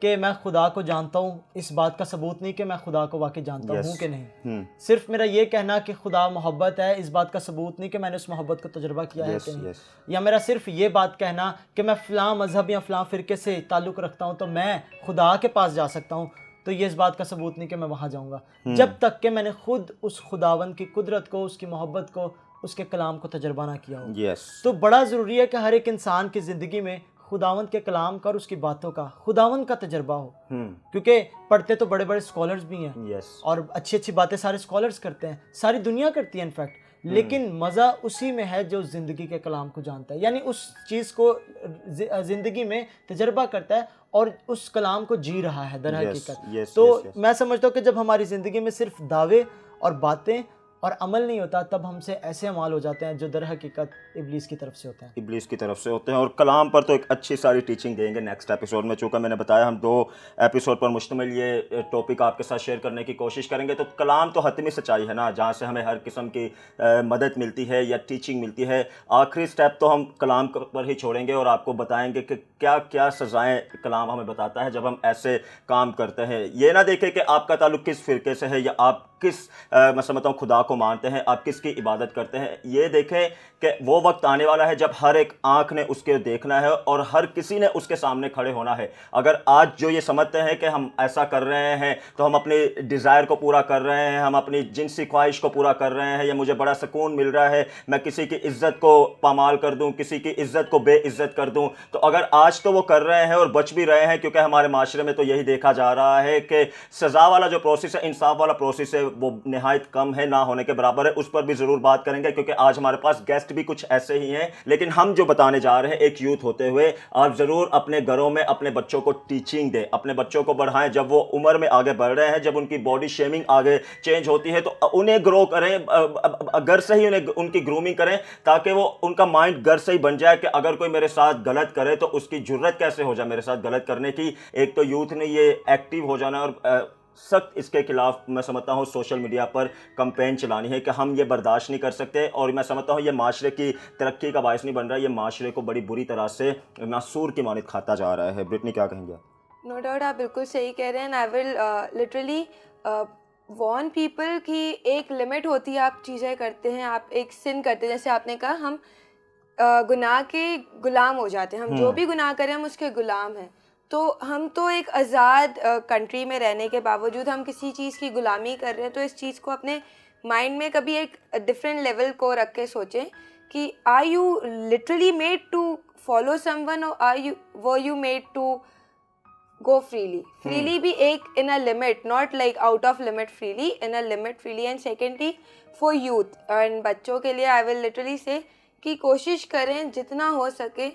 کہ میں خدا کو جانتا ہوں اس بات کا ثبوت نہیں کہ میں خدا کو واقعی جانتا ہوں کہ نہیں. صرف میرا یہ کہنا کہ خدا محبت ہے اس بات کا ثبوت نہیں کہ میں نے اس محبت کو تجربہ کیا ہے کہ نہیں. یا میرا صرف یہ بات کہنا کہ میں فلاں مذہب یا فلاں فرقے سے تعلق رکھتا ہوں تو میں خدا کے پاس جا سکتا ہوں, تو یہ اس بات کا ثبوت نہیں کہ میں وہاں جاؤں گا جب تک کہ میں نے خود اس خداوند کی قدرت کو, اس کی محبت کو, اس کے کلام کو تجربہ نہ کیا ہو. تو بڑا ضروری ہے کہ ہر ایک انسان کی زندگی میں خداوند کے کلام کا اور اس کی باتوں کا, خداوند کا تجربہ ہو. کیونکہ پڑھتے تو بڑے بڑے اسکالرز بھی ہیں اور اچھی اچھی باتیں سارے اسکالرز کرتے ہیں, ساری دنیا کرتی ہے انفیکٹ, لیکن مزہ اسی میں ہے جو زندگی کے کلام کو جانتا ہے, یعنی اس چیز کو زندگی میں تجربہ کرتا ہے اور اس کلام کو جی رہا ہے در حقیقت. تو میں سمجھتا ہوں کہ جب ہماری زندگی میں صرف دعوے اور باتیں اور عمل نہیں ہوتا تب ہم سے ایسے اعمال ہو جاتے ہیں جو در حقیقت ابلیس کی طرف سے ہوتے ہیں. ابلیس کی طرف سے ہوتے ہیں. اور کلام پر تو ایک اچھی ساری ٹیچنگ دیں گے نیکسٹ ایپیسوڈ میں, چونکہ میں نے بتایا ہم 2 ایپیسوڈ پر مشتمل یہ ٹاپک آپ کے ساتھ شیئر کرنے کی کوشش کریں گے. تو کلام تو حتمی سچائی ہے نا, جہاں سے ہمیں ہر قسم کی مدد ملتی ہے یا ٹیچنگ ملتی ہے. آخری سٹیپ تو ہم کلام پر ہی چھوڑیں گے اور آپ کو بتائیں گے کہ کیا کیا سزائیں کلام ہمیں بتاتا ہے جب ہم ایسے کام کرتے ہیں. یہ نہ دیکھیں کہ آپ کا تعلق کس فرقے سے ہے یا آپ کس میں سمجھتا ہوں خدا کو مانتے ہیں, آپ کس کی عبادت کرتے ہیں. یہ دیکھیں کہ وہ وقت آنے والا ہے جب ہر ایک آنکھ نے اس کے دیکھنا ہے اور ہر کسی نے اس کے سامنے کھڑے ہونا ہے. اگر آج جو یہ سمجھتے ہیں کہ ہم ایسا کر رہے ہیں تو ہم اپنی ڈیزائر کو پورا کر رہے ہیں, ہم اپنی جنسی خواہش کو پورا کر رہے ہیں, یا مجھے بڑا سکون مل رہا ہے میں کسی کی عزت کو پامال کر دوں, کسی کی عزت کو بے عزت کر دوں, تو اگر آج تو وہ کر رہے ہیں اور بچ بھی رہے ہیں, کیونکہ ہمارے معاشرے میں تو یہی دیکھا جا رہا ہے کہ سزا والا جو پروسیس ہے, انصاف والا پروسیس ہے, وہ نہایت کم ہے, نہ ہونے کے برابر ہے. اس پر بھی ضرور بات کریں گے کیونکہ آج ہمارے پاس گیسٹ بھی کچھ ایسے ہی ہیں. لیکن ہم جو بتانے جا رہے ہیں ایک یوتھ ہوتے ہوئے, آپ ضرور اپنے گھروں میں اپنے بچوں کو ٹیچنگ دیں, اپنے بچوں کو بڑھائیں. جب وہ عمر میں آگے بڑھ رہے ہیں, جب ان کی باڈی شیمنگ آگے چینج ہوتی ہے, تو انہیں گرو کریں, گھر سے ہی ان کی گرومنگ کریں, تاکہ وہ ان کا مائنڈ گھر سے ہی بن جائے کہ اگر کوئی میرے ساتھ غلط کرے تو اس کی جرت کیسے ہو جائے میرے ساتھ غلط کرنے کی. ایک تو یوتھ نے یہ ایکٹیو ہو جانا اور سخت اس کے خلاف میں سمجھتا ہوں سوشل میڈیا پر کمپین چلانی ہے کہ ہم یہ برداشت نہیں کر سکتے. اور میں سمجھتا ہوں یہ معاشرے کی ترقی کا باعث نہیں بن رہا, یہ معاشرے کو بڑی بری طرح سے ناسور کی مانند کھاتا جا رہا ہے. برٹنی کیا کہیں گے؟ نو ڈاؤٹ آپ بالکل صحیح کہہ رہے ہیں. آئی ول لٹرلی وارن پیپل کی ایک لمٹ ہوتی ہے, آپ چیزیں کرتے ہیں, آپ ایک سن کرتے ہیں, جیسے آپ نے کہا ہم گناہ کے غلام ہو جاتے ہیں, ہم جو بھی گناہ کریں ہم اس کے غلام ہیں. تو ہم تو ایک آزاد کنٹری میں رہنے کے باوجود ہم کسی چیز کی غلامی کر رہے ہیں. تو اس چیز کو اپنے مائنڈ میں کبھی ایک ڈفرینٹ لیول کو رکھ کے سوچیں کہ are you literally made to follow someone or were you made to go freely بھی ایک in a limit, not like out of limit, freely in a limit freely. And secondly for youth and بچوں کے لیے آئی ول literally سے کہ کوشش کریں جتنا ہو سکے,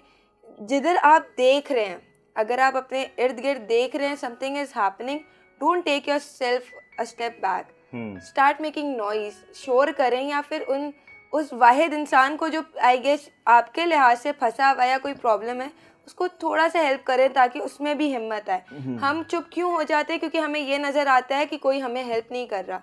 جدھر آپ دیکھ رہے ہیں, اگر آپ اپنے ارد گرد دیکھ رہے ہیں some thing is happening, don't take your self a step back, start making noise, شور کریں, یا پھر اس واحد انسان کو جو آئی گیس آپ کے لحاظ سے پھنسا ہوا یا کوئی پرابلم ہے اس کو تھوڑا سا ہیلپ کریں تاکہ اس میں بھی ہمت آئے. ہم چپ کیوں ہو جاتے ہیں؟ کیونکہ ہمیں یہ نظر آتا ہے کہ کوئی ہمیں ہیلپ نہیں کر رہا.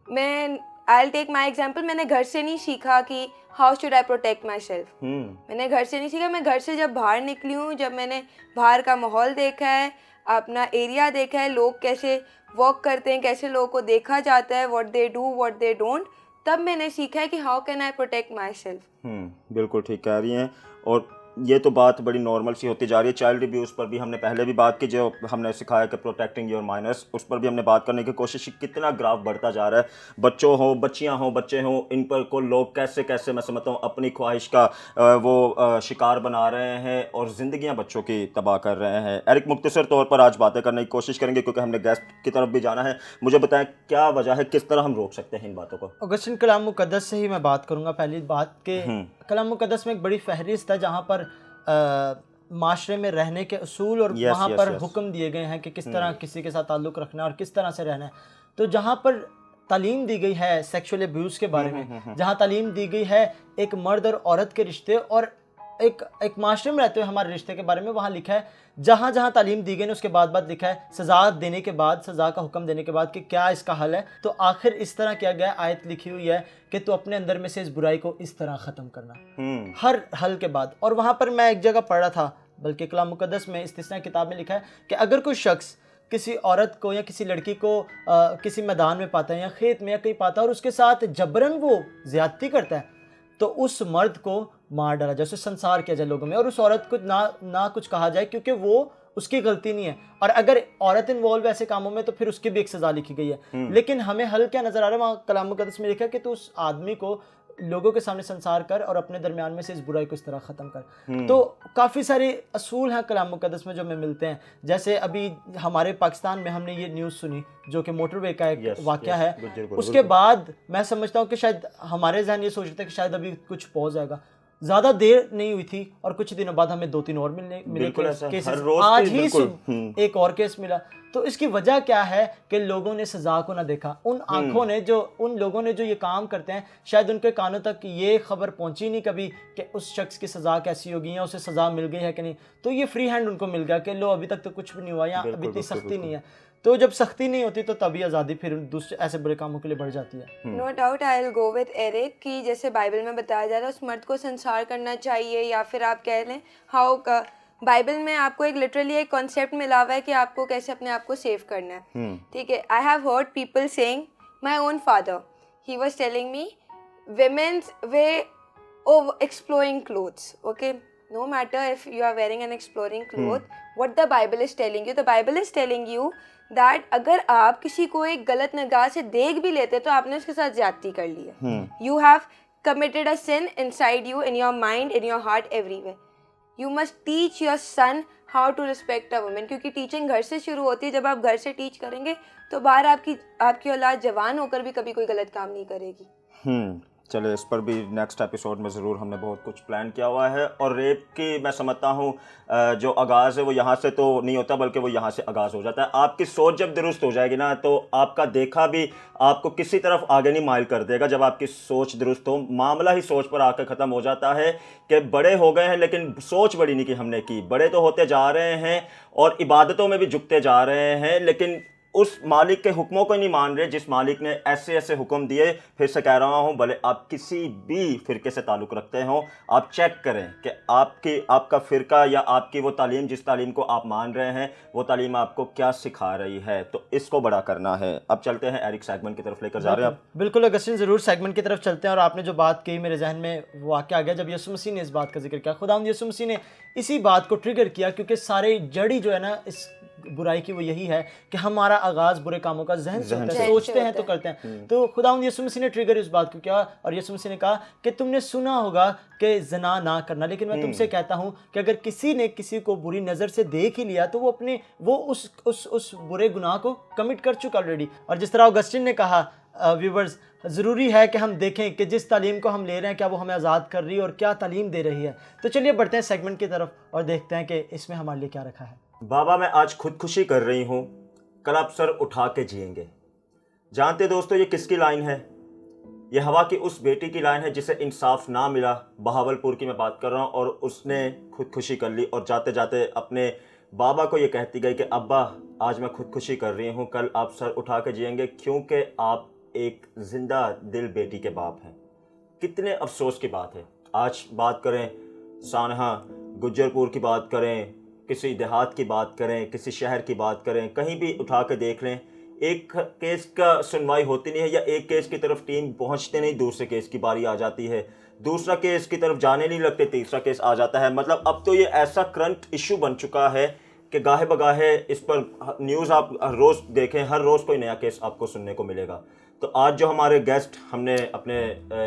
میں I'll take my example, میں نے گھر سے نہیں سیکھا کہ how should I protect myself. میں نے گھر سے نہیں سیکھا. میں گھر سے جب باہر نکلی ہوں, جب میں نے باہر کا ماحول دیکھا ہے, اپنا ایریا دیکھا ہے, لوگ کیسے واک کرتے ہیں, کیسے لوگوں کو دیکھا جاتا ہے, what they do, what they don't, تب میں نے سیکھا ہے کہ how can I protect myself. بالکل ٹھیک کہہ رہی ہیں. اور یہ تو بات بڑی نارمل سی ہوتی جا رہی ہے. چائلڈ ابیوز پر بھی ہم نے پہلے بھی بات کی, جو ہم نے سکھایا کہ پروٹیکٹنگ یور مائنرس, اس پر بھی ہم نے بات کرنے کی کوشش. کتنا گراف بڑھتا جا رہا ہے, بچوں ہوں, بچیاں ہوں, بچے ہوں, ان پر کو لوگ کیسے کیسے میں سمجھتا ہوں اپنی خواہش کا وہ شکار بنا رہے ہیں اور زندگیاں بچوں کی تباہ کر رہے ہیں. ایرک, مختصر طور پر آج باتیں کرنے کی کوشش کریں گے کیونکہ ہم نے گیسٹ کی طرف بھی جانا ہے. مجھے بتائیں کیا وجہ ہے, کس طرح ہم روک سکتے ہیں ان باتوں کو؟ اگسٹن کلام مقدس سے ہی میں بات کروں گا. پہلی بات کہ کلام مقدس میں ایک بڑی فہرست ہے جہاں پر معاشرے میں رہنے کے اصول اور وہاں پر حکم دیے گئے ہیں کہ کس طرح کسی کے ساتھ تعلق رکھنا اور کس طرح سے رہنا ہے. تو جہاں پر تعلیم دی گئی ہے سیکشول ابیوز کے بارے میں, جہاں تعلیم دی گئی ہے ایک مرد اور عورت کے رشتے اور ایک معاشرے میں رہتے ہوئے ہمارے رشتے کے بارے میں, وہاں لکھا ہے, جہاں جہاں تعلیم دی گئی ہے اس کے بعد لکھا ہے سزا دینے کے بعد, سزا کا حکم دینے کے بعد کہ کیا اس کا حل ہے. تو آخر اس طرح کیا گیا, آیت لکھی ہوئی ہے کہ تو اپنے اندر میں سے اس برائی کو اس طرح ختم کرنا, ہر حل کے بعد. اور وہاں پر میں ایک جگہ پڑھ رہا تھا بلکہ کلام مقدس میں استثناء کتاب میں لکھا ہے کہ اگر کوئی شخص کسی عورت کو یا کسی لڑکی کو کسی میدان میں پاتا ہے یا کھیت میں یا کہیں پاتا ہے اور اس کے ساتھ جبراً وہ زیادتی کرتا ہے تو اس مرد کو مار ڈالا جائے, اسے سنسار کیا جائے لوگوں میں, اور اس عورت کو نہ کچھ کہا جائے کیونکہ وہ اس کی غلطی نہیں ہے. اور اگر عورت انوالو ایسے کاموں میں تو پھر اس کی بھی ایک سزا لکھی گئی ہے. لیکن ہمیں حل کیا نظر آ رہا ہے, وہاں کلام مقدس میں لکھا ہے کہ تو اس آدمی کو لوگوں کے سامنے سنسار کر اور اپنے درمیان میں سے اس برائی کو اس طرح ختم کر. تو کافی سارے اصول ہیں کلام مقدس میں جو ہمیں ملتے ہیں. جیسے ابھی ہمارے پاکستان میں ہم نے یہ نیوز سنی جو کہ موٹر وے کا ایک واقعہ ہے, اس کے بعد میں سمجھتا ہوں کہ شاید ہمارے ذہن یہ سوچ رہے تھے کہ شاید ابھی کچھ پوز آئے گا. زیادہ دیر نہیں ہوئی تھی اور کچھ دنوں بعد ہمیں 2-3 اور ملے کیسز. آج ہی ایک اور کیس ملا. تو اس کی وجہ کیا ہے کہ لوگوں نے سزا کو نہ دیکھا. ان آنکھوں نے ان لوگوں نے جو یہ کام کرتے ہیں شاید ان کے کانوں تک یہ خبر پہنچی نہیں کبھی کہ اس شخص کی سزا کیسی ہوگی یا اسے سزا مل گئی ہے کہ نہیں. تو یہ فری ہینڈ ان کو مل گیا کہ لو ابھی تک تو کچھ بھی نہیں ہوا یا ابھی اتنی سختی نہیں ہے. تو جب سختی نہیں ہوتی تو تبھی آزادی پھر دوسرے ایسے برے کاموں کے لیے بڑھ جاتی ہے. No doubt I will go with Eric کہ جیسے بائبل میں بتایا جا رہا ہے اس مرد کو سنسار کرنا چاہیے, یا پھر آپ کہہ لیں ہاؤ بائبل میں آپ کو ایک لٹرلی ایک کانسیپٹ ملا ہوا ہے کہ آپ کو کیسے اپنے آپ کو سیو کرنا ہے. ٹھیک ہے, I have heard people saying, my own father he was telling me women's way of exploring clothes. Okay, no matter if you are wearing an exploring cloth, what the Bible is telling you, the Bible is telling you that اگر آپ کسی کو ایک غلط نگاہ سے دیکھ بھی لیتے تو آپ نے اس کے ساتھ زیادتی کر لی ہے. You have committed a sin inside you, in your mind, in your heart, everywhere. You must teach your son how to respect a woman, کیونکہ ٹیچنگ گھر سے شروع ہوتی ہے. جب آپ گھر سے ٹیچ کریں گے تو باہر آپ کی اولاد جوان ہو کر بھی کبھی کوئی غلط کام نہیں کرے گی. چلے اس پر بھی نیکسٹ ایپیسوڈ میں ضرور ہم نے بہت کچھ پلان کیا ہوا ہے. اور ریپ کی میں سمجھتا ہوں جو آغاز ہے وہ یہاں سے تو نہیں ہوتا بلکہ وہ یہاں سے آغاز ہو جاتا ہے. آپ کی سوچ جب درست ہو جائے گی نا تو آپ کا دیکھا بھی آپ کو کسی طرف آگے نہیں مائل کر دے گا. جب آپ کی سوچ درست ہو, معاملہ ہی سوچ پر آ کے ختم ہو جاتا ہے کہ بڑے ہو گئے ہیں لیکن سوچ بڑی نہیں کی ہم نے کی. بڑے تو ہوتے جا رہے ہیں اور عبادتوں میں بھی جھکتے جا رہے ہیں لیکن اس مالک کے حکموں کو نہیں مان رہے جس مالک نے ایسے ایسے حکم دیے. پھر سے کہہ رہا ہوں, بھلے آپ کسی بھی فرقے سے تعلق رکھتے ہوں, آپ چیک کریں کہ آپ کا فرقہ یا آپ کی وہ تعلیم جس تعلیم کو آپ مان رہے ہیں وہ تعلیم آپ کو کیا سکھا رہی ہے. تو اس کو بڑا کرنا ہے. اب چلتے ہیں ایرک سیگمنٹ کی طرف لے کر جا رہے ہیں آپ. بالکل اگسٹن, ضرور سیگمنٹ کی طرف چلتے ہیں. اور آپ نے جو بات کہی میرے ذہن میں واقعہ آ گیا جب یسوع مسیح نے اس بات کا ذکر کیا. خداوند یسوع مسیح نے اسی بات کو ٹریگر کیا کیونکہ سارے جڑی جو ہے نا اس برائی کی وہ یہی ہے کہ ہمارا آغاز برے کاموں کا ذہن سے ہوتا ہے, سوچتے ہیں تو کرتے ہیں. تو خداوند یسوع مسیح نے ٹریگر اس بات کو کیا اور یسوع مسیح نے کہا کہ تم نے سنا ہوگا کہ زنا نہ کرنا, لیکن میں تم سے کہتا ہوں کہ اگر کسی نے کسی کو بری نظر سے دیکھ ہی لیا تو وہ اس برے گناہ کو کمٹ کر چکا آلریڈی. اور جس طرح اگسٹن نے کہا ویورز, ضروری ہے کہ ہم دیکھیں کہ جس تعلیم کو ہم لے رہے ہیں کیا وہ ہمیں آزاد کر رہی ہے اور کیا تعلیم دے رہی ہے. تو چلیے بڑھتے ہیں سیگمنٹ کی طرف اور دیکھتے ہیں کہ اس میں ہمارے لیے کیا رکھا ہے. بابا میں آج خودکشی کر رہی ہوں, کل آپ سر اٹھا کے جئیں گے. جانتے دوستو یہ کس کی لائن ہے؟ یہ ہوا کی اس بیٹی کی لائن ہے جسے انصاف نہ ملا. بہاولپور کی میں بات کر رہا ہوں. اور اس نے خودکشی کر لی اور جاتے جاتے اپنے بابا کو یہ کہتی گئی کہ ابا آج میں خودکشی کر رہی ہوں, کل آپ سر اٹھا کے جئیں گے, کیونکہ آپ ایک زندہ دل بیٹی کے باپ ہیں. کتنے افسوس کی بات ہے. آج بات کریں سانحہ گجر پور کی بات کریں, کسی دیہات کی بات کریں, کسی شہر کی بات کریں, کہیں بھی اٹھا کے دیکھ لیں, ایک کیس کا سنوائی ہوتی نہیں ہے یا ایک کیس کی طرف ٹیم پہنچتے نہیں, دوسرے کیس کی باری آ جاتی ہے, دوسرا کیس کی طرف جانے نہیں لگتے, تیسرا کیس آ جاتا ہے. مطلب اب تو یہ ایسا کرنٹ ایشو بن چکا ہے کہ گاہے بگاہے اس پر نیوز آپ ہر روز دیکھیں, ہر روز کوئی نیا کیس آپ کو سننے کو ملے گا. تو آج جو ہمارے گیسٹ ہم نے اپنے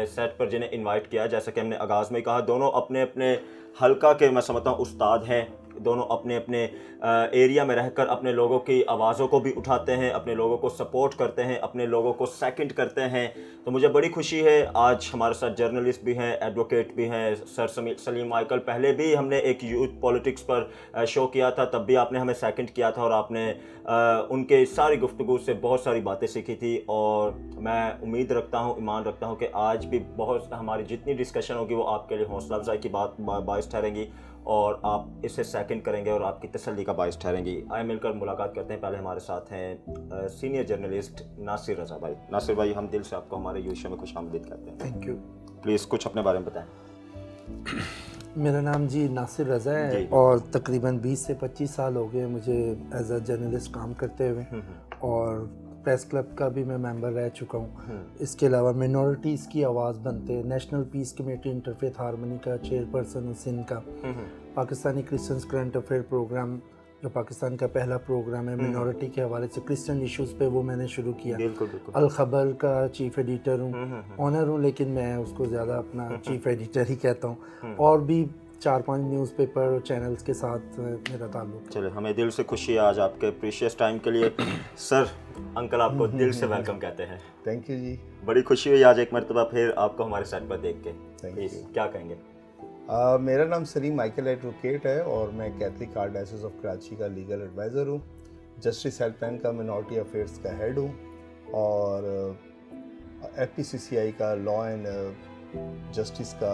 سیٹ پر جنہیں انوائٹ کیا, جیسا کہ ہم نے آغاز میں کہا, دونوں اپنے اپنے حلقہ کے میں سمجھتا ہوں استاد ہیں. دونوں اپنے اپنے ایریا میں رہ کر اپنے لوگوں کی آوازوں کو بھی اٹھاتے ہیں, اپنے لوگوں کو سپورٹ کرتے ہیں, اپنے لوگوں کو سیکنڈ کرتے ہیں. تو مجھے بڑی خوشی ہے آج ہمارے ساتھ جرنلسٹ بھی ہیں, ایڈوکیٹ بھی ہیں, سر سلیم مائیکل. پہلے بھی ہم نے ایک یوتھ پولیٹکس پر شو کیا تھا, تب بھی آپ نے ہمیں سیکنڈ کیا تھا اور آپ نے ان کے ساری گفتگو سے بہت ساری باتیں سیکھی تھی. اور میں امید رکھتا ہوں, ایمان رکھتا ہوں کہ آج بھی بہت ہماری جتنی ڈسکشن ہوگی وہ آپ کے لیے حوصلہ افزائی کی باعث ٹھہریں گی اور آپ اسے سیکنڈ کریں گے اور آپ کی تسلی کا باعث ٹھہریں گی. آئے مل کر ملاقات کرتے ہیں. پہلے ہمارے ساتھ ہیں سینئر جرنلسٹ ناصر رضا بھائی. ناصر بھائی, ہم دل سے آپ کو ہمارے یو شو میں خوش آمدید کہتے ہیں. Thank you. پلیز کچھ اپنے بارے میں بتائیں. میرا نام جی ناصر رضا ہے اور تقریباً 20 سے 25 سال ہو گئے مجھے ایز اے جرنلسٹ کام کرتے ہوئے، اور پریس کلب کا بھی میں ممبر رہ چکا ہوں۔ اس کے علاوہ منورٹیز کی آواز بنتے، national peace committee interfaith harmony کا چیئرپرسن ہوں سندھ کا، Pakistani Christians current affair programme جو پاکستان کا پہلا پروگرام ہے منورٹی کے حوالے سے کرسچن ایشوز پہ، وہ میں نے شروع کیا۔ الخبر کا چیف ایڈیٹر ہوں، آنر ہوں، لیکن میں اس کو زیادہ اپنا چیف ایڈیٹر ہی کہتا ہوں، اور بھی 4-5 نیوز پیپر اور چینلز کے ساتھ میرا تعلق ہے۔ چلے، ہمیں دل سے خوشی ہے آج آپ کے پریشیس ٹائم کے لیے۔ سر، انکل آپ کو دل سے ویلکم کہتے ہیں۔ تھینک یو جی، بڑی خوشی ہوئی آج ایک مرتبہ پھر آپ کو ہمارے سیٹ پر دیکھ کے۔ کیا کہیں گے؟ میرا نام سلیم مائیکل ایڈوکیٹ ہے اور میں Catholic arc diocese of Karachi کا لیگل ایڈوائزر ہوں، جسٹس ہیلپ لائن کا منورٹی افیئرس کا ہیڈ ہوں، اور ایف پی سی سی آئی کا لا اینڈ جسٹس کا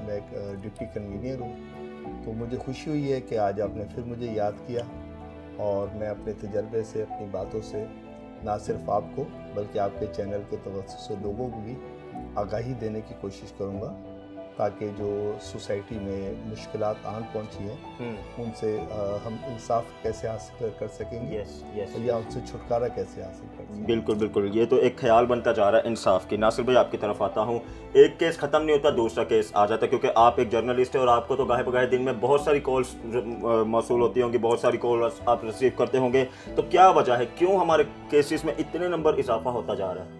میں ایک ڈپٹی کنوینئر ہوں۔ تو مجھے خوشی ہوئی ہے کہ آج آپ نے پھر مجھے یاد کیا، اور میں اپنے تجربے سے، اپنی باتوں سے نہ صرف آپ کو بلکہ آپ کے چینل کے توسط سے لوگوں کو بھی آگاہی دینے کی کوشش کروں گا، تاکہ جو سوسائٹی میں مشکلات آن پہنچی ہیں ان سے ہم انصاف کیسے حاصل کر سکیں گے، یا ان سے چھٹکارا کیسے حاصل کر سکیں گے۔ بالکل بالکل، یہ تو ایک خیال بنتا جا رہا ہے انصاف کی۔ ناصر بھائی، آپ کی طرف آتا ہوں۔ ایک کیس ختم نہیں ہوتا، دوسرا کیس آ جاتا ہے، کیونکہ آپ ایک جرنلسٹ ہیں اور آپ کو تو گاہے بگاہے دن میں بہت ساری کالس موصول ہوتی ہوں گی، بہت ساری کالس آپ ریسیو کرتے ہوں گے۔ تو کیا وجہ ہے، کیوں ہمارے کیسز میں اتنے نمبر اضافہ ہوتا جا رہا ہے؟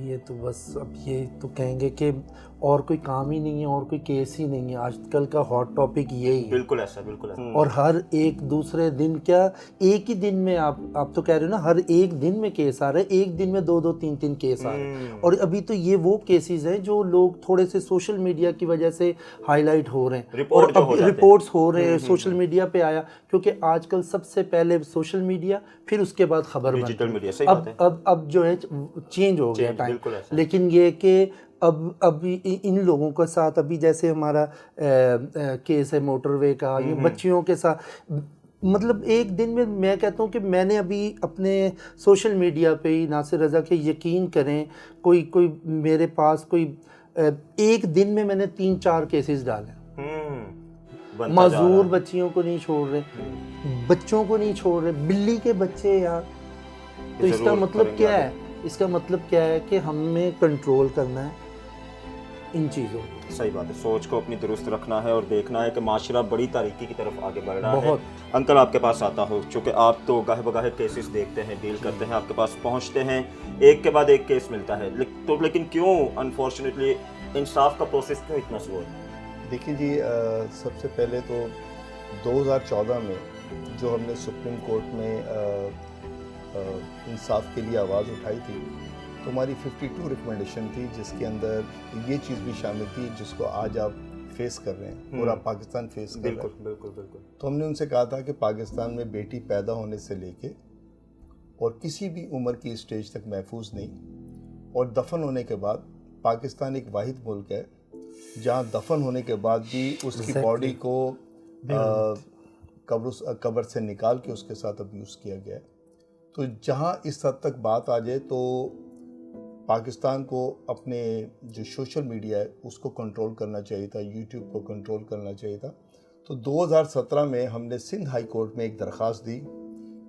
یہ تو بس اب یہ تو کہیں گے کہ اور کوئی کام ہی نہیں ہے، اور کوئی کیس ہی نہیں ہے، آج کل کا ہاٹ ٹاپک یہی ہے۔ بالکل ایسا، بالکل ایسا۔ اور ہر ایک دوسرے دن، کیا ایک ہی دن میں آپ تو کہہ رہے ہو نا، ہر ایک دن میں کیس آ رہا ہے، ایک دن میں 2-2 3-3 کیس آ رہے ہیں، اور ابھی تو یہ وہ کیسز ہیں جو لوگ تھوڑے سے سوشل میڈیا کی وجہ سے ہائی لائٹ ہو رہے ہیں، اور اب رپورٹس ہو رہے ہیں سوشل میڈیا پہ آیا، کیونکہ آج کل سب سے پہلے سوشل میڈیا، پھر اس کے بعد خبر بنتی ہے۔ اب جو ہے چینج ہو گیا ٹائم، لیکن یہ کہ اب ان لوگوں کے ساتھ، ابھی جیسے ہمارا کیس ہے موٹر وے کا، یہ بچیوں کے ساتھ، مطلب ایک دن میں کہتا ہوں کہ میں نے ابھی اپنے سوشل میڈیا پہ ہی، ناصر رضا کے یقین کریں، کوئی میرے پاس کوئی ایک دن میں نے 3-4 کیسز ڈالے، معذور بچیوں کو نہیں چھوڑ رہے، بچوں کو نہیں چھوڑ رہے، بلی کے بچے یار۔ تو اس کا مطلب کیا ہے؟ اس کا مطلب کیا ہے کہ ہمیں کنٹرول کرنا ہے ان چیزوں کو۔ صحیح بات ہے، سوچ کو اپنی درست رکھنا ہے اور دیکھنا ہے کہ معاشرہ بڑی تاریکی کی طرف آگے بڑھ رہا ہے۔ بہت۔ انکل، آپ کے پاس آتا ہوں، چونکہ آپ تو گاہے بگاہے کیسز دیکھتے ہیں، ڈیل کرتے ہیں، آپ کے پاس پہنچتے ہیں، ایک کے بعد ایک کیس ملتا ہے، لیکن کیوں انفارچونیٹلی انصاف کا پروسیس کیوں اتنا سلو ہے؟ دیکھیے جی، سب سے پہلے تو 2014 میں جو ہم نے سپریم کورٹ میں انصاف کے لیے آواز اٹھائی تھی، تو ہماری 52 ریکمنڈیشن تھی، جس کے اندر یہ چیز بھی شامل تھی جس کو آج آپ فیس کر رہے ہیں، پورا پاکستان فیس کر رہا ہے۔ بالکل۔ تو ہم نے ان سے کہا تھا کہ پاکستان میں بیٹی پیدا ہونے سے لے کے اور کسی بھی عمر کی اسٹیج تک محفوظ نہیں، اور دفن ہونے کے بعد پاکستان ایک واحد ملک ہے جہاں دفن ہونے کے بعد بھی اس کی باڈی کو قبر سے نکال کے اس کے ساتھ ابیوز کیا گیا ہے۔ تو جہاں اس حد تک بات آ جائے تو پاکستان کو اپنے جو سوشل میڈیا ہے اس کو کنٹرول کرنا چاہیے تھا، یوٹیوب کو کنٹرول کرنا چاہیے تھا۔ تو 2017 میں ہم نے سندھ ہائی کورٹ میں ایک درخواست دی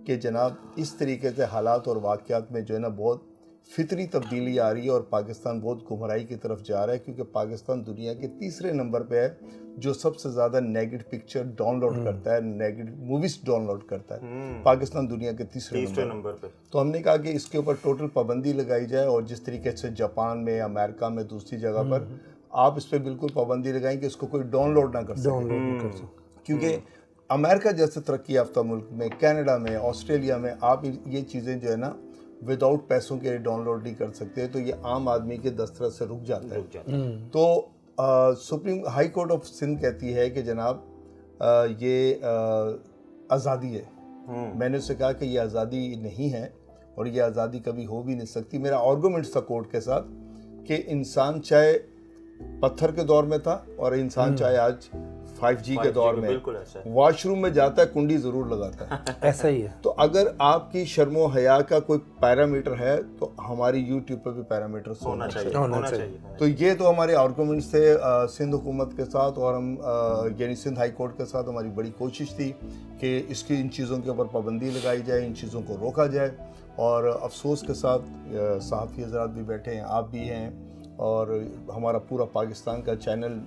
کہ جناب اس طریقے سے حالات اور واقعات میں جو ہے نا بہت فطری تبدیلی آ رہی ہے، اور پاکستان بہت گمراہی کی طرف جا رہا ہے، کیونکہ پاکستان دنیا کے 3رے نمبر پہ ہے جو سب سے زیادہ نیگیٹو پکچر ڈاؤن لوڈ کرتا ہے، نیگیٹو موویز ڈاؤن لوڈ کرتا ہے، پاکستان دنیا کے 3رے نمبر پہ۔ تو ہم نے کہا کہ اس کے اوپر ٹوٹل پابندی لگائی جائے، اور جس طریقے سے جاپان میں، امریکہ میں، دوسری جگہ پر آپ اس پہ بالکل پابندی لگائیں کہ اس کو کوئی ڈاؤن لوڈ نہ کر سکے، کیونکہ امریکہ جیسے ترقی یافتہ ملک میں، کینیڈا میں، آسٹریلیا میں آپ یہ چیزیں جو ہے نا وداؤٹ پیسوں کے ڈاؤن لوڈ نہیں کر سکتے، تو یہ عام آدمی کے دسترس سے رک جاتا ہے۔ تو supreme high court of Sindh کہتی ہے کہ جناب یہ آزادی ہے۔ میں نے اس سے کہا کہ یہ آزادی نہیں ہے، اور یہ آزادی کبھی ہو بھی نہیں سکتی۔ میرا آرگومنٹس تھا کورٹ کے ساتھ کہ انسان چاہے پتھر کے دور میں تھا، اور انسان چاہے آج 5G کے دور میں بالکل ایسا ہے. واش روم میں جاتا ہے کنڈی ضرور لگاتا ہے. ایسا ہی ہے. تو اگر آپ کی شرم و حیا کا کوئی پیرامیٹر ہے تو ہماری یوٹیوب پہ بھی پیرامیٹر ہونا چاہیے. تو یہ تو ہمارے آرگومنٹس تھے سندھ حکومت کے ساتھ, اور ہم یعنی سندھ ہائی کورٹ کے ساتھ ہماری بڑی کوشش تھی کہ اس کی ان چیزوں کے اوپر پابندی لگائی جائے, ان چیزوں کو روکا جائے. اور افسوس کے ساتھ صحافی حضرات بھی بیٹھے ہیں, آپ بھی ہیں, اور ہمارا پورا پاکستان کا چینل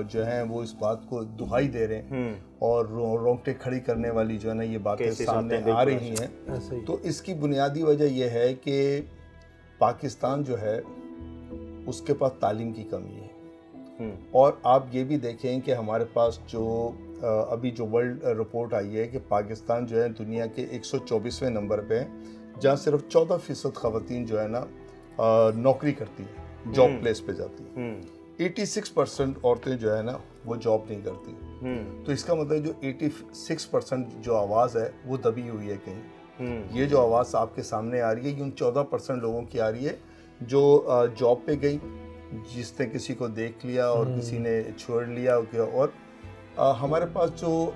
جو ہیں وہ اس بات کو دہائی دے رہے ہیں, اور رونگٹے کھڑی کرنے والی جو ہے نا یہ باتیں سامنے آ رہی ہیں. تو اس کی بنیادی وجہ یہ ہے کہ پاکستان جو ہے اس کے پاس تعلیم کی کمی ہے. اور آپ یہ بھی دیکھیں کہ ہمارے پاس جو ابھی جو ورلڈ رپورٹ آئی ہے کہ پاکستان جو ہے دنیا کے 124ویں نمبر پہ ہے, جہاں صرف 14% خواتین جو ہے نا نوکری کرتی ہیں, جاب پلیس پہ جاتی ہیں. 86% عورتیں جو ہے نا وہ جاب نہیں کرتی. تو اس کا مطلب جو 86% جو آواز ہے وہ دبی ہوئی ہے کہیں. یہ جو آواز آپ کے سامنے آ رہی ہے یہ ان 14% لوگوں کی آ رہی ہے جو جاب پہ گئی, جس نے کسی کو دیکھ لیا اور کسی نے چھوڑ لیا. اور ہمارے پاس جو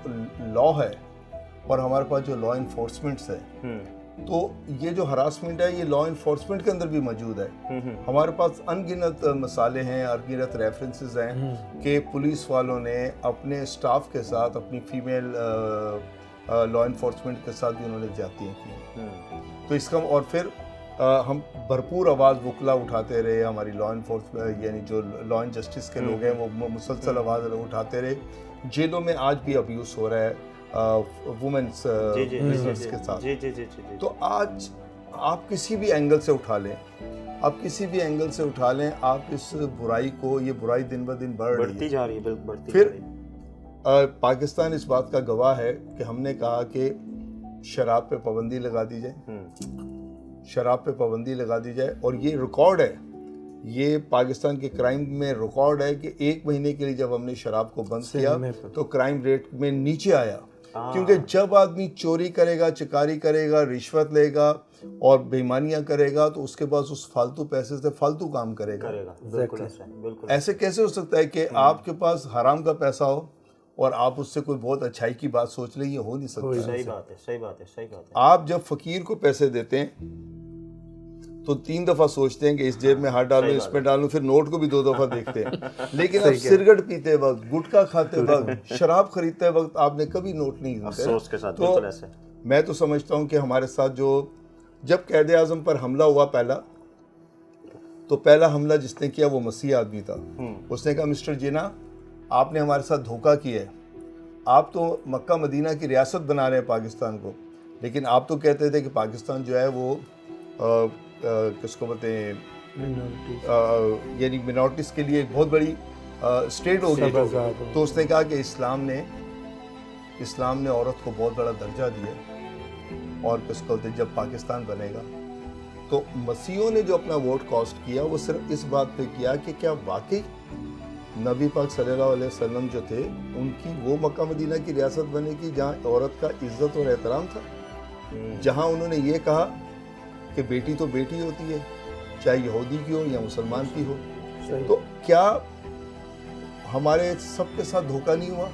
لا ہے اور ہمارے پاس جو لا انفورسمنٹس ہے, تو یہ جو ہراسمنٹ ہے یہ لا انفورسمنٹ کے اندر بھی موجود ہے. ہمارے پاس ان گنت مسالے ہیں, ان گنت ریفرنسز ہیں کہ پولیس والوں نے اپنے سٹاف کے ساتھ, اپنی فیمیل لا انفورسمنٹ کے ساتھ بھی انہوں نے زیادتیاں کی. تو اس کا اور پھر ہم بھرپور آواز وکلا اٹھاتے رہے, ہماری لا انفورسمنٹ یعنی جو لا اینڈ جسٹس کے لوگ ہیں وہ مسلسل آواز اٹھاتے رہے. جیلوں میں آج بھی ابیوز ہو رہا ہے وومنس پرزنرز کے ساتھ. تو آج آپ کسی بھی اینگل سے اٹھا لیں, آپ اس برائی کو, یہ برائی دن بہ دن بڑھتی جا رہی ہے. پھر پاکستان اس بات کا گواہ ہے کہ ہم نے کہا کہ شراب پہ پابندی لگا دی جائے, اور یہ ریکارڈ ہے, یہ پاکستان کے کرائم میں ریکارڈ ہے کہ 1 مہینے کے لیے جب ہم نے شراب کو بند کیا تو کرائم ریٹ میں نیچے آیا. کیونکہ جب آدمی چوری کرے گا, چکاری کرے گا, رشوت لے گا اور بےایمانیاں کرے گا تو اس کے پاس اس فالتو پیسے سے فالتو کام کرے گا. ایسے کیسے ہو سکتا ہے کہ آپ کے پاس حرام کا پیسہ ہو اور آپ اس سے کوئی بہت اچھائی کی بات سوچ لیں؟ یہ ہو نہیں سکتا. صحیح بات ہے. آپ جب فقیر کو پیسے دیتے ہیں تو 3 دفعہ سوچتے ہیں کہ اس جیب میں ہاتھ ڈالوں, اس میں ڈالوں, پھر نوٹ کو بھی 2 دفعہ دیکھتے ہیں. لیکن اب سگریٹ پیتے وقت, گٹکا کھاتے وقت, شراب خریدتے وقت آپ نے کبھی نوٹ نہیں دیتے. تو میں تو سمجھتا ہوں کہ ہمارے ساتھ جب قائد اعظم پر حملہ ہوا پہلا حملہ جس نے کیا وہ مسیح آدمی تھا. اس نے کہا مسٹر جینا آپ نے ہمارے ساتھ دھوکہ کیا ہے, آپ تو مکہ مدینہ کی ریاست بنا رہے ہیں پاکستان کو, لیکن آپ تو کہتے تھے کہ پاکستان جو ہے وہ کس کو بولتے ہیں یعنی منارٹیز کے لیے ایک بہت بڑی اسٹیٹ ہوگی. تو اس نے کہا کہ اسلام نے عورت کو بہت بڑا درجہ دیا, اور کس کو جب پاکستان بنے گا تو مسیحوں نے جو اپنا ووٹ کاسٹ کیا وہ صرف اس بات پہ کیا کہ کیا واقعی نبی پاک صلی اللہ علیہ وسلم جو تھے ان کی وہ مکہ مدینہ کی ریاست بنے گی جہاں عورت کا عزت اور احترام تھا, جہاں انہوں نے یہ کہا کہ بیٹی تو بیٹی ہوتی ہے, چاہے یہودی کی ہو یا مسلمان کی ہو. تو کیا ہمارے سب کے ساتھ دھوکہ نہیں ہوا؟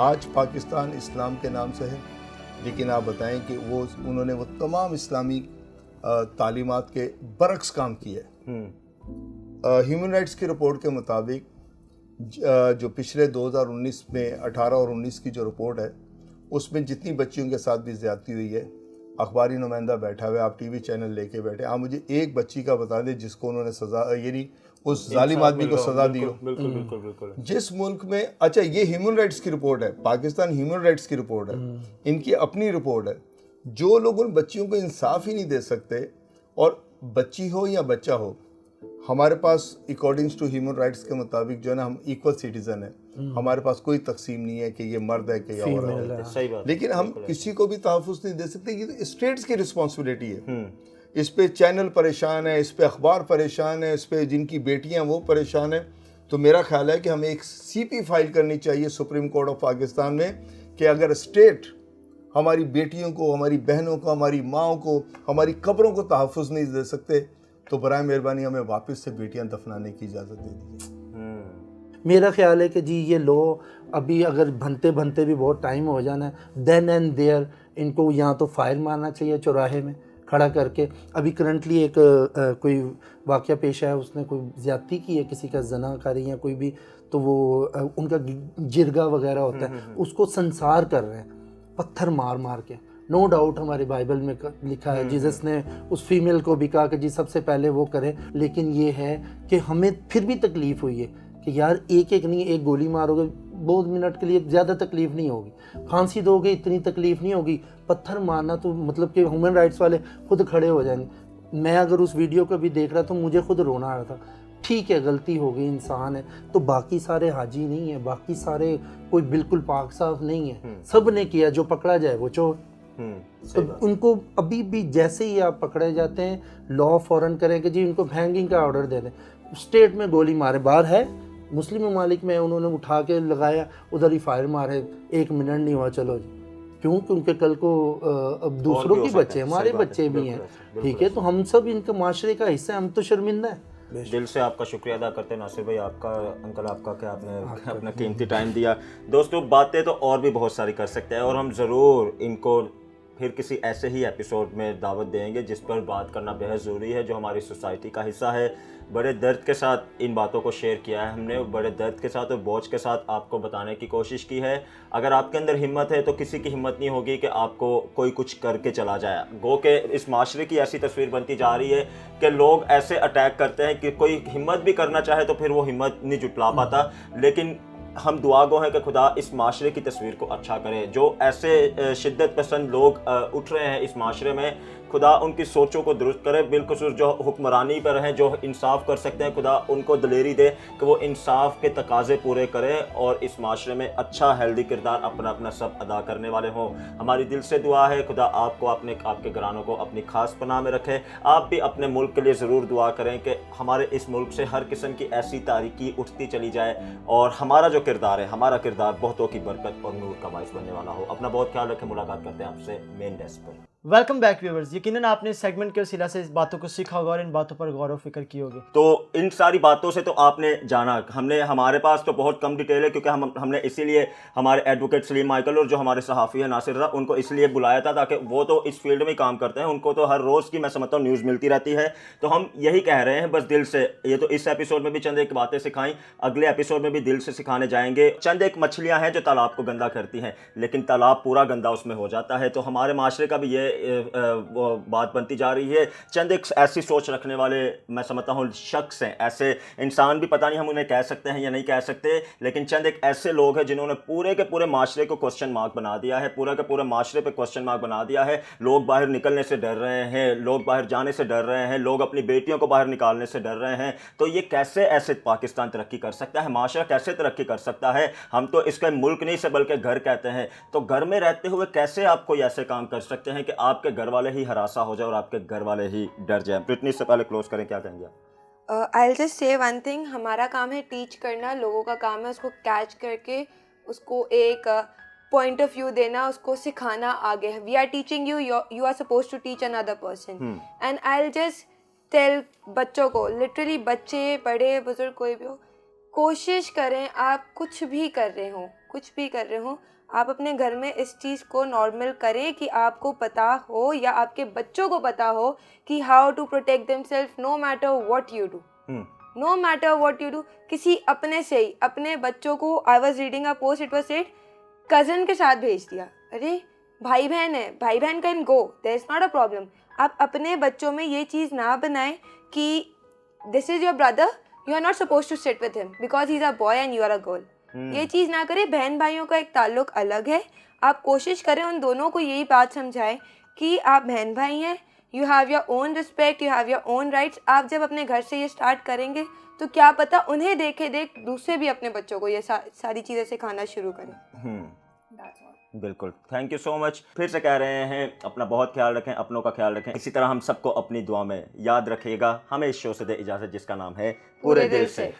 آج پاکستان اسلام کے نام سے ہے, لیکن آپ بتائیں کہ انہوں نے وہ تمام اسلامی تعلیمات کے برعکس کام کیا ہے. ہیومن رائٹس کی رپورٹ کے مطابق جو پچھلے 2019 میں 18 اور 19 کی جو رپورٹ ہے اس میں جتنی بچیوں کے ساتھ بھی زیادتی ہوئی ہے, اخباری نمائندہ بیٹھا ہوا ہے, آپ ٹی وی چینل لے کے بیٹھے, آپ مجھے ایک بچی کا بتا دیں جس کو انہوں نے سزا, یعنی اس ظالم آدمی کو سزا دی ہو. بالکل. جس ملک میں, اچھا یہ ہیومن رائٹس کی رپورٹ ہے, پاکستان ہیومن رائٹس کی رپورٹ ہے, ان کی اپنی رپورٹ ہے. جو لوگ ان بچیوں کو انصاف ہی نہیں دے سکتے, اور بچی ہو یا بچہ ہو, ہمارے پاس اکارڈنگس ٹو ہیومن رائٹس کے مطابق جو ہے نا ہم ایکول سٹیزن ہیں, ہمارے پاس کوئی تقسیم نہیں ہے کہ یہ مرد ہے کہ یہ عورت ہے. لیکن ہم کسی کو بھی تحفظ نہیں دے سکتے, یہ اسٹیٹس کی رسپانسبلٹی ہے. اس پہ چینل پریشان ہے, اس پہ اخبار پریشان ہے, اس پہ جن کی بیٹیاں وہ پریشان ہیں. تو میرا خیال ہے کہ ہمیں ایک CP فائل کرنی چاہیے سپریم کورٹ آف پاکستان میں کہ اگر اسٹیٹ ہماری بیٹیوں کو, ہماری بہنوں کو, ہماری ماؤں کو, ہماری قبروں کو تحفظ نہیں دے سکتے تو برائے مہربانی ہمیں واپس سے بیٹیاں دفنانے کی اجازت دے دیجیے. میرا خیال ہے کہ جی یہ لو ابھی اگر بنتے بنتے بھی بہت ٹائم ہو جانا ہے، دین اینڈ دیئر ان کو یہاں تو فائر مارنا چاہیے چوراہے میں کھڑا کر کے. ابھی کرنٹلی ایک کوئی واقعہ پیش ہے، اس نے کوئی زیادتی کی ہے کسی کا زنا کاری یا کوئی بھی، تو وہ ان کا جرگا وغیرہ ہوتا ہے اس کو سنسار کر رہے ہیں پتھر مار مار کے. نو ڈاؤٹ ہمارے بائبل میں لکھا ہے، جیزس نے اس فیمیل کو بھی کہا کہ جی سب سے پہلے وہ کرے. لیکن یہ ہے کہ ہمیں پھر بھی تکلیف ہوئی ہے کہ یار ایک نہیں، ایک گولی مارو گے 2 منٹ کے لیے زیادہ تکلیف نہیں ہوگی، پھانسی دو گے اتنی تکلیف نہیں ہوگی، پتھر مارنا تو مطلب کہ ہیومن رائٹس والے خود کھڑے ہو جائیں گے. میں اگر اس ویڈیو کو بھی دیکھ رہا تو مجھے خود رونا آ رہا تھا. ٹھیک ہے غلطی ہو گئی، انسان ہے، تو باقی سارے حاجی نہیں ہیں، باقی سارے کوئی بالکل پاک صاف نہیں ہے، سب نے کیا، جو پکڑا جائے وہ چور. تو ان کو ابھی بھی جیسے ہی آپ پکڑے جاتے ہیں لا فوراً کریں کہ جی ان کو ہینگنگ کا آرڈر دے دیں. اسٹیٹ میں گولی مارے، باہر ہے مسلم ممالک میں انہوں نے اٹھا کے لگایا ادھر ہی فائر مارے، 1 منٹ نہیں ہوا، چلو جی. کیوں؟ کیونکہ کل کو اب دوسروں کے بچے، ہمارے بچے بھی ہیں. ٹھیک ہے، تو ہم سب ان کے معاشرے کا حصہ ہیں، ہم تو شرمندہ ہیں. دل سے آپ کا شکریہ ادا کرتے ہیں ناصر بھائی، آپ کا انکل، آپ کا کہ آپ نے اپنا قیمتی ٹائم دیا. دوستو باتیں تو اور بھی بہت ساری کر سکتے ہیں، اور ہم ضرور ان کو پھر کسی ایسے ہی ایپیسوڈ میں دعوت دیں گے جس پر بات کرنا بہت ضروری ہے، جو ہماری سوسائٹی کا حصہ ہے. بڑے درد کے ساتھ ان باتوں کو شیئر کیا ہے ہم نے، بڑے درد کے ساتھ اور بوجھ کے ساتھ آپ کو بتانے کی کوشش کی ہے. اگر آپ کے اندر ہمت ہے تو کسی کی ہمت نہیں ہوگی کہ آپ کو کوئی کچھ کر کے چلا جائے. گو کہ اس معاشرے کی ایسی تصویر بنتی جا رہی ہے کہ لوگ ایسے اٹیک کرتے ہیں کہ کوئی ہمت بھی کرنا چاہے تو پھر وہ ہمت نہیں جٹلا پاتا. لیکن ہم دعا گو ہیں کہ خدا اس معاشرے کی تصویر کو اچھا کرے. جو ایسے شدت پسند لوگ اٹھ رہے ہیں اس معاشرے میں، خدا ان کی سوچوں کو درست کرے. بالخصوص جو حکمرانی پر ہیں، جو انصاف کر سکتے ہیں، خدا ان کو دلیری دے کہ وہ انصاف کے تقاضے پورے کریں اور اس معاشرے میں اچھا ہیلدی کردار اپنا اپنا سب ادا کرنے والے ہوں. ہماری دل سے دعا ہے خدا آپ کو، آپ کے گھرانوں کو اپنی خاص پناہ میں رکھے. آپ بھی اپنے ملک کے لیے ضرور دعا کریں کہ ہمارے اس ملک سے ہر قسم کی ایسی تاریکی اٹھتی چلی جائے اور ہمارا جو کردار ہے، ہمارا کردار بہتوں کی برکت اور نور کا باعث بننے والا ہو. اپنا بہت خیال رکھیں. ملاقات کرتے ہیں آپ سے مین ڈیسک پر. Welcome back viewers. یقیناً آپ نے اس سیگمنٹ کے وسیلہ سے اس باتوں کو سیکھا ہوگا اور ان باتوں پر غور و فکر کی ہوگی. تو ان ساری باتوں سے تو آپ نے جانا، ہمارے پاس تو بہت کم ڈیٹیل ہے کیونکہ ہم نے اسی لیے ہمارے ایڈوکیٹ سلیم مائیکل اور جو ہمارے صحافی ہیں ناصر رضا، ان کو اس لیے بلایا تھا تاکہ وہ تو اس فیلڈ میں کام کرتے ہیں، ان کو تو ہر روز کی میں سمجھتا ہوں نیوز ملتی رہتی ہے. تو ہم یہی کہہ رہے ہیں بس دل سے. یہ تو اس ایپیسوڈ میں بھی چند ایک باتیں سکھائیں، اگلے ایپیسوڈ میں بھی دل سے سکھانے جائیں گے. چند ایک مچھلیاں ہیں جو تالاب کو گندا کرتی ہیں لیکن تالاب پورا گندا اس میں ہو جاتا ہے. تو ہمارے معاشرے کا بھی یہ بات بنتی جا رہی ہے. چند ایک ایسی سوچ رکھنے والے میں سمجھتا ہوں شخص ہیں، ایسے انسان بھی، پتہ نہیں ہم انہیں کہہ سکتے ہیں یا نہیں کہہ سکتے، لیکن چند ایک ایسے لوگ ہیں جنہوں نے پورے کے پورے معاشرے کو کوسچن مارک بنا دیا ہے، پورے کے پورے معاشرے پہ کوسچن مارک بنا دیا ہے. لوگ باہر نکلنے سے ڈر رہے ہیں، لوگ باہر جانے سے ڈر رہے ہیں، لوگ اپنی بیٹیوں کو باہر نکالنے سے ڈر رہے ہیں. تو یہ کیسے ایسے پاکستان ترقی کر سکتا ہے، معاشرہ کیسے ترقی کر سکتا ہے؟ ہم تو اس کا ملک نہیں سے بلکہ گھر کہتے ہیں. تو گھر میں رہتے ہوئے کیسے آپ کوئی ایسے کام کر سکتے ہیں کہ آپ کے گھر والے ہی ہراساں ہو جائے اور آپ کے گھر والے ہی ڈر جائیں؟ برٹنی سے پہلے کلوز کریں، کیا کہیں گے آپ؟ I'll just say one thing. ہمارا کام ہے ٹیچ کرنا، لوگوں کا کام ہے اس کو کیچ کر کے اس کو ایک پوائنٹ آف ویو دینا، اس کو سکھانا آگے. We are teaching you, you are suppose to teach another person. And I'll just tell بچوں کو، لٹرلی بچے بڑے بزرگ کوئی بھی ہو، کوشش کریں آپ کچھ بھی کر رہے ہوں آپ اپنے گھر میں اس چیز کو نارمل کریں کہ آپ کو پتہ ہو یا آپ کے بچوں کو پتہ ہو کہ how to protect them self no matter what you do. کسی اپنے سے ہی اپنے بچوں کو، I was reading a post, it was said cousin کے ساتھ بھیج دیا. ارے بھائی بہن ہے، بھائی بہن can go, there is not a problem. آپ اپنے بچوں میں یہ چیز نہ بنائیں کہ this is your brother, you are not suppose to sit with him because he is a boy and you are a girl. یہ چیز نہ کرے. بہن بھائیوں کا ایک تعلق الگ ہے. آپ کوشش کریں ان دونوں کو یہی بات سمجھائیں کہ آپ بہن بھائی ہیں، you have your own respect, you have your own rights. آپ جب اپنے گھر سے یہ اسٹارٹ کریں گے تو کیا پتہ انہیں دیکھے دوسرے بھی اپنے بچوں کو یہ ساری چیزیں سکھانا شروع کریں. بالکل. تھینک یو سو مچ. پھر سے کہہ رہے ہیں اپنا بہت خیال رکھیں، اپنوں کا خیال رکھیں. اسی طرح ہم سب کو اپنی دعا میں یاد رکھیے گا. ہمیں اس شو سے دے اجازت جس کا نام ہے پورے دل سے.